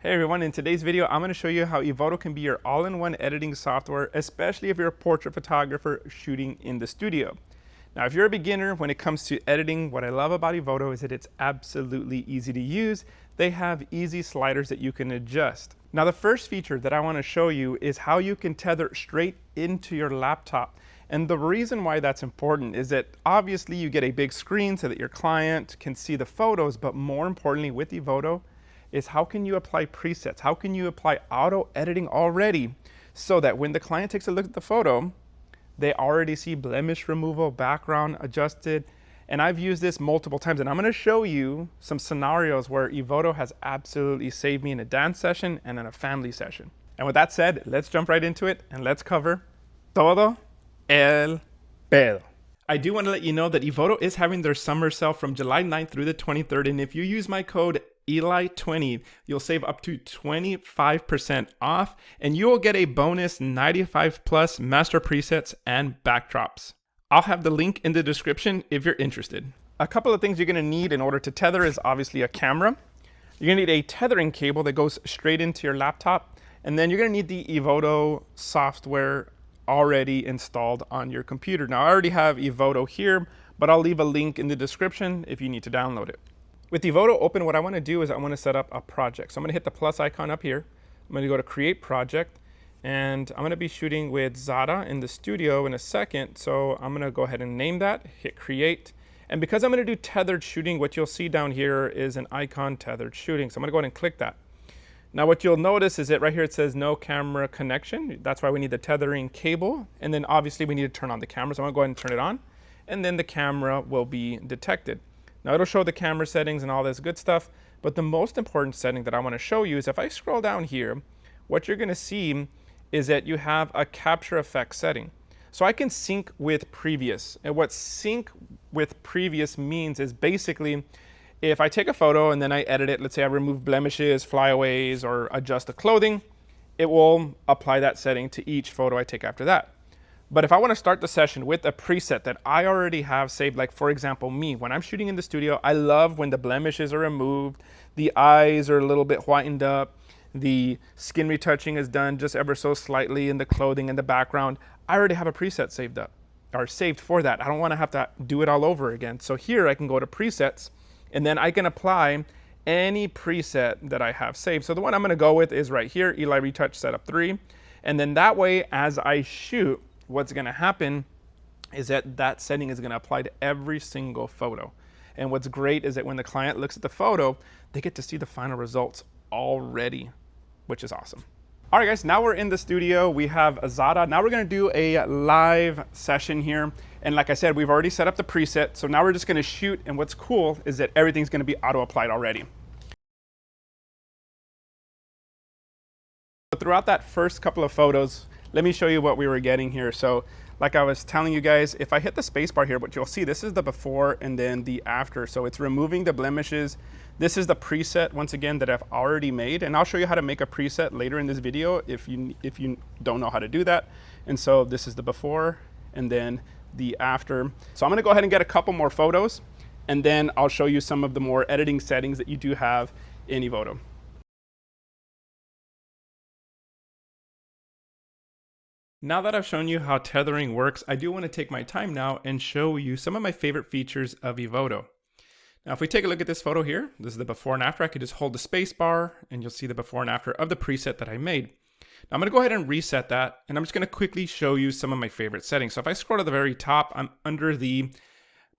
Hey everyone, in today's video, I'm going to show you how Evoto can be your all-in-one editing software, especially if you're a portrait photographer shooting in the studio. Now, if you're a beginner when it comes to editing, what I love about Evoto is that it's absolutely easy to use. They have easy sliders that you can adjust. Now, the first feature that I want to show you is how you can tether straight into your laptop. And the reason why that's important is that obviously you get a big screen so that your client can see the photos, but more importantly with Evoto, is how can you apply presets? How can you apply auto editing already so that when the client takes a look at the photo, they already see blemish removal, background adjusted. And I've used this multiple times, and I'm going to show you some scenarios where Evoto has absolutely saved me in a dance session and in a family session. And with that said, let's jump right into it and let's cover todo el pedo. I do want to let you know that Evoto is having their summer sale from July 9th through the 23rd. And if you use my code Eli20, you'll save up to 25% off, and you will get a bonus 95 plus master presets and backdrops. I'll have the link in the description if you're interested. A couple of things you're gonna need in order to tether is obviously a camera. You're gonna need a tethering cable that goes straight into your laptop, and then you're gonna need the Evoto software already installed on your computer. Now, I already have Evoto here, but I'll leave a link in the description if you need to download it. With Evoto open, what I want to do is I want to set up a project. So I'm going to hit the plus icon up here. I'm going to go to create project, and I'm going to be shooting with Zada in the studio in a second. So I'm going to go ahead and name that, hit create. And because I'm going to do tethered shooting, what you'll see down here is an icon tethered shooting. So I'm going to go ahead and click that. Now what you'll notice is that right here it says no camera connection. That's why we need the tethering cable. And then obviously we need to turn on the camera. So I'm going to go ahead and turn it on, and then the camera will be detected. Now it'll show the camera settings and all this good stuff, but the most important setting that I want to show you is if I scroll down here, what you're going to see is that you have a capture effect setting. So I can sync with previous, and what sync with previous means is basically if I take a photo and then I edit it, let's say I remove blemishes, flyaways, or adjust the clothing, it will apply that setting to each photo I take after that. But if I want to start the session with a preset that I already have saved, like for example, me, when I'm shooting in the studio, I love when the blemishes are removed, the eyes are a little bit whitened up, the skin retouching is done just ever so slightly in the clothing and the background. I already have a preset saved up, or saved for that. I don't want to have to do it all over again. So here I can go to presets, and then I can apply any preset that I have saved. So the one I'm going to go with is right here, Eli Retouch Setup 3. And then that way, as I shoot, what's going to happen is that that setting is going to apply to every single photo. And what's great is that when the client looks at the photo, they get to see the final results already, which is awesome. All right, guys, now we're in the studio. We have Zada. Now we're going to do a live session here. And like I said, we've already set up the preset. So now we're just going to shoot. And what's cool is that everything's going to be auto applied already. Throughout that first couple of photos, let me show you what we were getting here. So like I was telling you guys, if I hit the space bar here, what you'll see, this is the before and then the after. So it's removing the blemishes. This is the preset, once again, that I've already made. And I'll show you how to make a preset later in this video if you don't know how to do that. And so this is the before and then the after. So I'm going to go ahead and get a couple more photos, and then I'll show you some of the more editing settings that you do have in Evoto. Now that I've shown you how tethering works, I do want to take my time now and show you some of my favorite features of Evoto. Now, if we take a look at this photo here, this is the before and after. I could just hold the space bar and you'll see the before and after of the preset that I made. Now I'm going to go ahead and reset that, and I'm just going to quickly show you some of my favorite settings. So if I scroll to the very top, I'm under the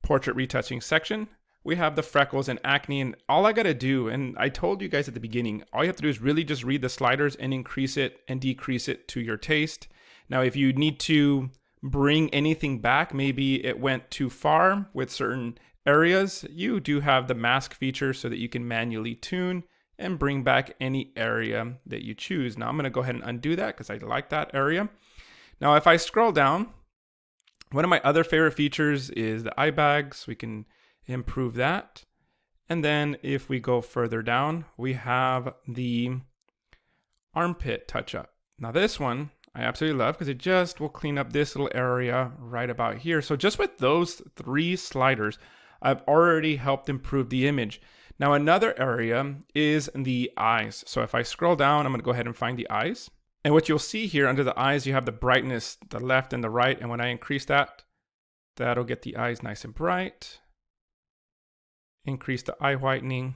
portrait retouching section. We have the freckles and acne, and all I got to do, and I told you guys at the beginning, all you have to do is really just read the sliders and increase it and decrease it to your taste. Now, if you need to bring anything back, maybe it went too far with certain areas, you do have the mask feature so that you can manually tune and bring back any area that you choose. Now, I'm going to go ahead and undo that because I like that area. Now, if I scroll down, one of my other favorite features is the eye bags. We can improve that. And then if we go further down, we have the armpit touch up. Now, this one I absolutely love because it just will clean up this little area right about here. So just with those three sliders, I've already helped improve the image. Now another area is the eyes. So if I scroll down, I'm gonna go ahead and find the eyes. And what you'll see here under the eyes, you have the brightness, the left and the right. And when I increase that, that'll get the eyes nice and bright. Increase the eye whitening.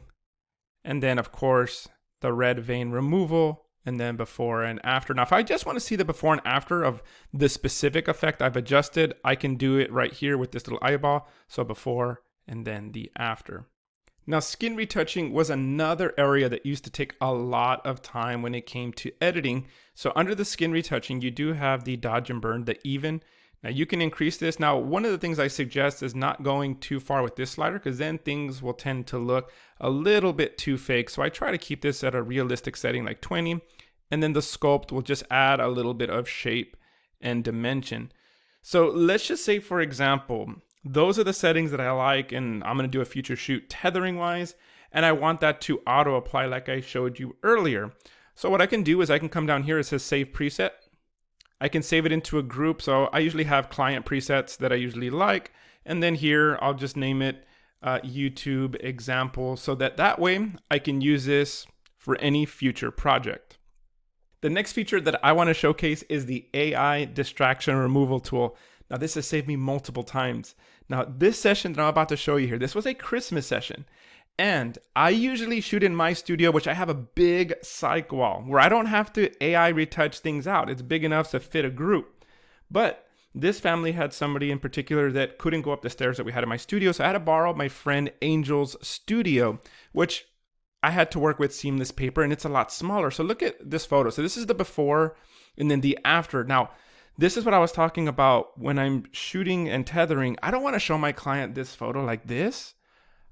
And then of course, the red vein removal, and then before and after. Now, if I just want to see the before and after of the specific effect I've adjusted, I can do it right here with this little eyeball. So before and then the after. Now, skin retouching was another area that used to take a lot of time when it came to editing. So under the skin retouching, you do have the dodge and burn, the even. Now you can increase this. Now, one of the things I suggest is not going too far with this slider, because then things will tend to look a little bit too fake. So I try to keep this at a realistic setting like 20, and then the sculpt will just add a little bit of shape and dimension. So let's just say, for example, those are the settings that I like, and I'm gonna do a future shoot tethering wise, and I want that to auto apply like I showed you earlier. So what I can do is I can come down here, it says save preset. I can save it into a group. So I usually have client presets that I usually like. And then here, I'll just name it YouTube example, so that way I can use this for any future project. The next feature that I want to showcase is the AI distraction removal tool. Now this has saved me multiple times. Now this session that I'm about to show you here, this was a Christmas session. And I usually shoot in my studio, which I have a big cyc wall where I don't have to AI retouch things out. It's big enough to fit a group. But this family had somebody in particular that couldn't go up the stairs that we had in my studio. So I had to borrow my friend Angel's studio, which I had to work with seamless paper, and it's a lot smaller. So look at this photo. So this is the before and then the after. Now, this is what I was talking about when I'm shooting and tethering. I don't want to show my client this photo like this.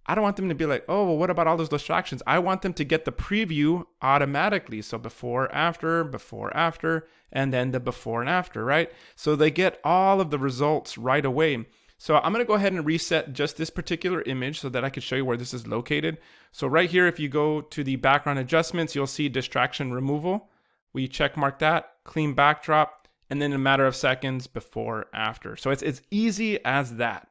I don't want them to be like, oh, well, what about all those distractions? I want them to get the preview automatically. So before, after, and then the before and after, right? So they get all of the results right away. So I'm gonna go ahead and reset just this particular image so that I can show you where this is located. So right here, if you go to the background adjustments, you'll see distraction removal. We check mark that, clean backdrop, and then in a matter of seconds, before, after. So it's as easy as that.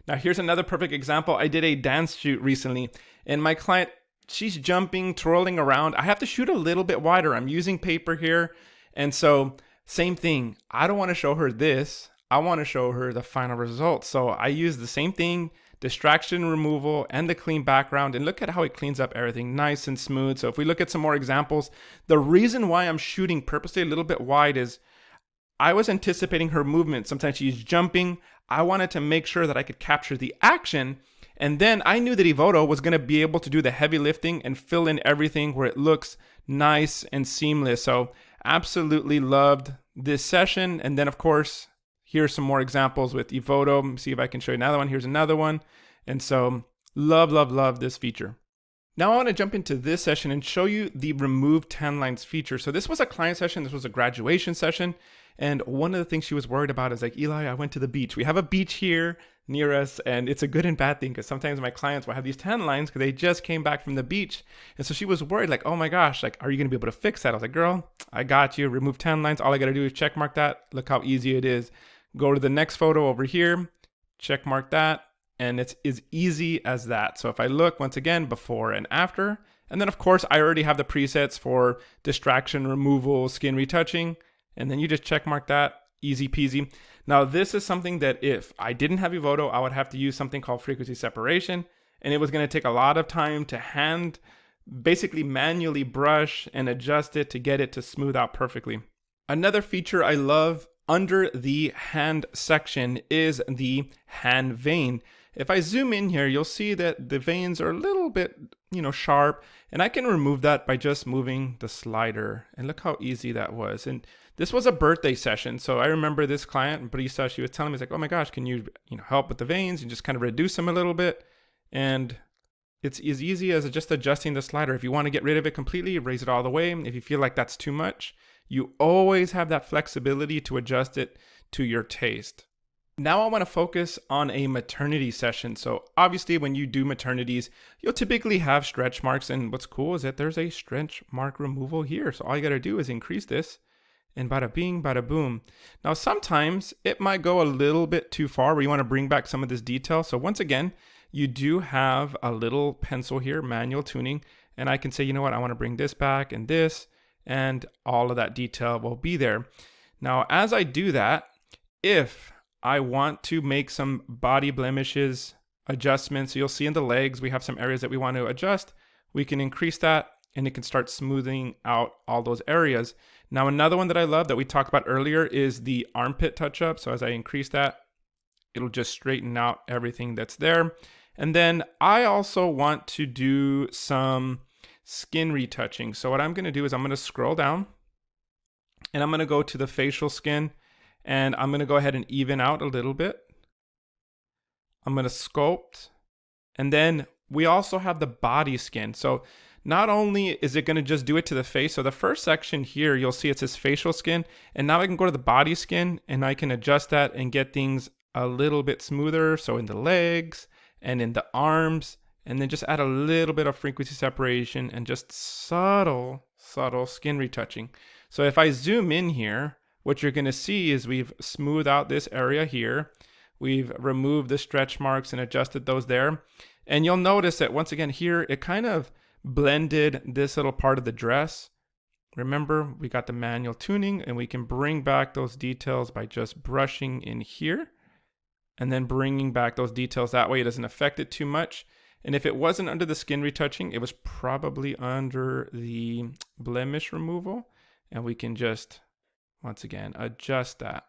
Now here's another perfect example. I did a dance shoot recently, and my client, she's jumping, twirling around. I have to shoot a little bit wider. I'm using paper here. And so same thing. I don't want to show her this. I want to show her the final result. So I use the same thing, distraction removal and the clean background, and look at how it cleans up everything nice and smooth. So if we look at some more examples, the reason why I'm shooting purposely a little bit wide is I was anticipating her movement. Sometimes she's jumping. I wanted to make sure that I could capture the action. And then I knew that Evoto was going to be able to do the heavy lifting and fill in everything where it looks nice and seamless. So absolutely loved this session. And then of course, here's some more examples with Evoto. See if I can show you another one. Here's another one. And so love this feature. Now I want to jump into this session and show you the remove tan lines feature. So this was a client session. This was a graduation session. And one of the things she was worried about is like, Eli, I went to the beach. We have a beach here near us, and it's a good and bad thing because sometimes my clients will have these tan lines because they just came back from the beach. And so she was worried like, oh my gosh, like, are you going to be able to fix that? I was like, girl, I got you. Remove tan lines. All I got to do is check mark that. Look how easy it is. Go to the next photo over here, check mark that. And it's as easy as that. So if I look once again, before and after, and then of course I already have the presets for distraction removal, skin retouching, and then you just check mark that, easy peasy. Now this is something that if I didn't have Evoto, I would have to use something called frequency separation, and it was going to take a lot of time to basically manually brush and adjust it to get it to smooth out perfectly. Another feature I love under the hand section is the hand vein. If I zoom in here, you'll see that the veins are a little bit, sharp, and I can remove that by just moving the slider. And look how easy that was. And this was a birthday session. So I remember this client, Brisa, she was telling me, like, oh my gosh, can you, help with the veins and just kind of reduce them a little bit? And it's as easy as just adjusting the slider. If you want to get rid of it completely, raise it all the way. If you feel like that's too much, you always have that flexibility to adjust it to your taste. Now I want to focus on a maternity session. So obviously when you do maternities, you'll typically have stretch marks. And what's cool is that there's a stretch mark removal here. So all you got to do is increase this and bada bing, bada boom. Now sometimes it might go a little bit too far where you want to bring back some of this detail. So once again, you do have a little pencil here, manual tuning, and I can say, you know what, I want to bring this back and this, and all of that detail will be there. Now, as I do that, if I want to make some body blemishes adjustments, you'll see in the legs, we have some areas that we want to adjust. We can increase that and it can start smoothing out all those areas. Now, another one that I love that we talked about earlier is the armpit touch up. So as I increase that, it'll just straighten out everything that's there. And then I also want to do some skin retouching. So what I'm going to do is I'm going to scroll down and I'm going to go to the facial skin and I'm going to go ahead and even out a little bit. I'm going to sculpt, and then we also have the body skin. So not only is it going to just do it to the face, so the first section here, you'll see it says facial skin, and now I can go to the body skin and I can adjust that and get things a little bit smoother. So in the legs and in the arms, and then just add a little bit of frequency separation and just subtle skin retouching. So if I zoom in here, what you're going to see is we've smoothed out this area here. We've removed the stretch marks and adjusted those there. And you'll notice that once again here, it kind of blended this little part of the dress. Remember, we got the manual tuning and we can bring back those details by just brushing in here and then bringing back those details. That way it doesn't affect it too much. And if it wasn't under the skin retouching, it was probably under the blemish removal. And we can just, once again, adjust that.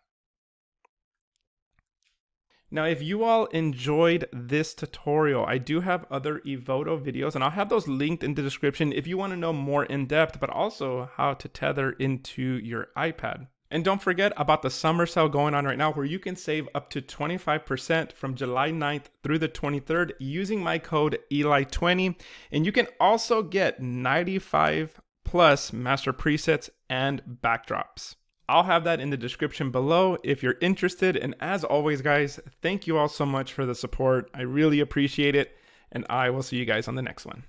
Now, if you all enjoyed this tutorial, I do have other Evoto videos, and I'll have those linked in the description if you want to know more in depth, but also how to tether into your iPad. And don't forget about the summer sale going on right now where you can save up to 25% from July 9th through the 23rd using my code Eli20. And you can also get 95 plus master presets and backdrops. I'll have that in the description below if you're interested. And as always, guys, thank you all so much for the support. I really appreciate it. And I will see you guys on the next one.